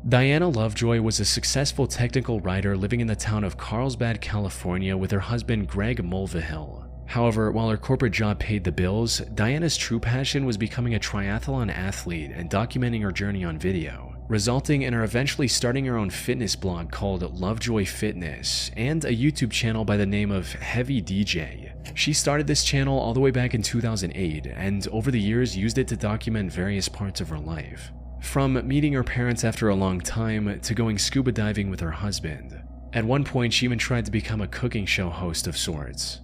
Diana Lovejoy was a successful technical writer living in the town of Carlsbad, California with her husband Greg Mulvihill. However, while her corporate job paid the bills, Diana's true passion was becoming a triathlon athlete and documenting her journey on video, resulting in her eventually starting her own fitness blog called Lovejoy Fitness and a YouTube channel by the name of Heavy DJ. She started this channel all the way back in 2008 and over the years used it to document various parts of her life. From meeting her parents after a long time to going scuba diving with her husband. At one point, she even tried to become a cooking show host of sorts.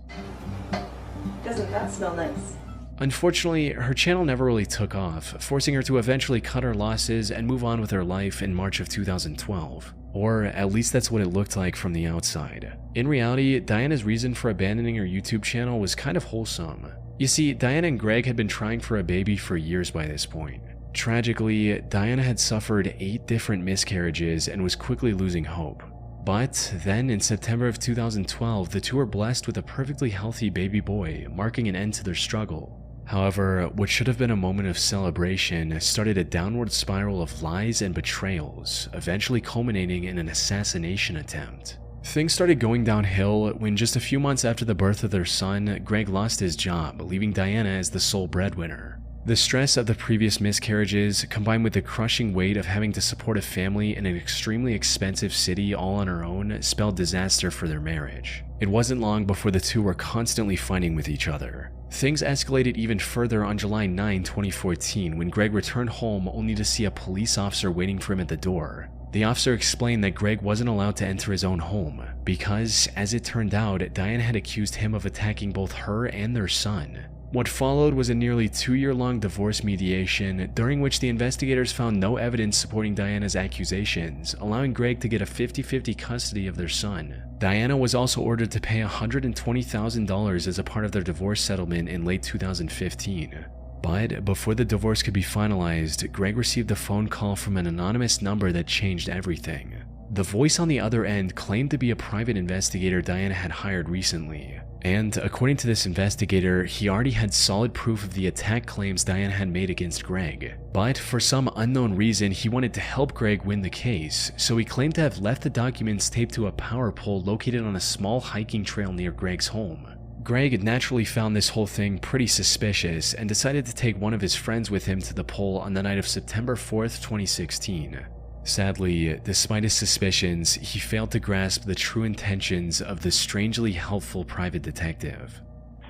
Doesn't that smell nice? Unfortunately, her channel never really took off, forcing her to eventually cut her losses and move on with her life in March of 2012. Or at least that's what it looked like from the outside. In reality, Diana's reason for abandoning her YouTube channel was kind of wholesome. You see, Diana and Greg had been trying for a baby for years by this point. Tragically, Diana had suffered 8 different miscarriages and was quickly losing hope. But then in September of 2012, the two were blessed with a perfectly healthy baby boy, marking an end to their struggle. However, what should have been a moment of celebration started a downward spiral of lies and betrayals, eventually culminating in an assassination attempt. Things started going downhill when just a few months after the birth of their son, Greg lost his job, leaving Diana as the sole breadwinner. The stress of the previous miscarriages, combined with the crushing weight of having to support a family in an extremely expensive city all on her own, spelled disaster for their marriage. It wasn't long before the two were constantly fighting with each other. Things escalated even further on July 9, 2014, when Greg returned home only to see a police officer waiting for him at the door. The officer explained that Greg wasn't allowed to enter his own home because, as it turned out, Diana had accused him of attacking both her and their son. What followed was a nearly 2-year-long divorce mediation, during which the investigators found no evidence supporting Diana's accusations, allowing Greg to get a 50-50 custody of their son. Diana was also ordered to pay $120,000 as a part of their divorce settlement in late 2015. But before the divorce could be finalized, Greg received a phone call from an anonymous number that changed everything. The voice on the other end claimed to be a private investigator Diana had hired recently. And according to this investigator, he already had solid proof of the attack claims Diana had made against Greg. But for some unknown reason, he wanted to help Greg win the case, so he claimed to have left the documents taped to a power pole located on a small hiking trail near Greg's home. Greg naturally found this whole thing pretty suspicious and decided to take one of his friends with him to the pole on the night of September 4th, 2016. Sadly, despite his suspicions, he failed to grasp the true intentions of the strangely helpful private detective.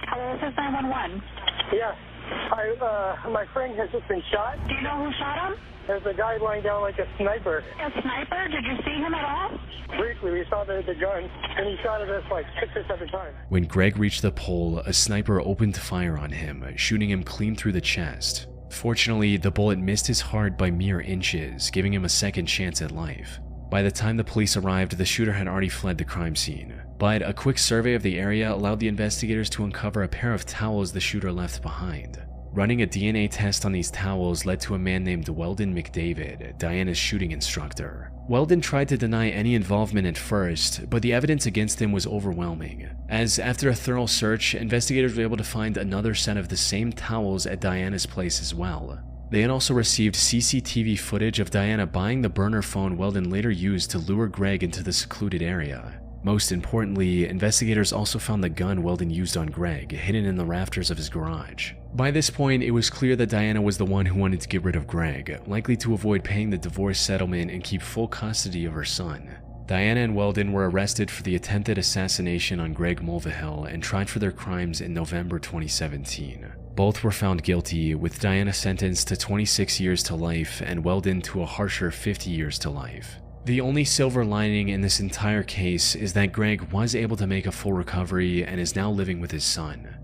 Hello, this is 911. Yeah, my friend has just been shot. Do you know who shot him? There's a guy lying down like a sniper. A sniper? Did you see him at all? Briefly, we saw the gun, and he shot at us like 6 or 7 times. When Greg reached the pole, a sniper opened fire on him, shooting him clean through the chest. Fortunately, the bullet missed his heart by mere inches, giving him a second chance at life. By the time the police arrived, the shooter had already fled the crime scene. But a quick survey of the area allowed the investigators to uncover a pair of towels the shooter left behind. Running a DNA test on these towels led to a man named Weldon McDavid, Diana's shooting instructor. Weldon tried to deny any involvement at first, but the evidence against him was overwhelming, as after a thorough search, investigators were able to find another set of the same towels at Diana's place as well. They had also received CCTV footage of Diana buying the burner phone Weldon later used to lure Greg into the secluded area. Most importantly, investigators also found the gun Weldon used on Greg, hidden in the rafters of his garage. By this point, it was clear that Diana was the one who wanted to get rid of Greg, likely to avoid paying the divorce settlement and keep full custody of her son. Diana and Weldon were arrested for the attempted assassination on Greg Mulvihill and tried for their crimes in November 2017. Both were found guilty, with Diana sentenced to 26 years to life and Weldon to a harsher 50 years to life. The only silver lining in this entire case is that Greg was able to make a full recovery and is now living with his son.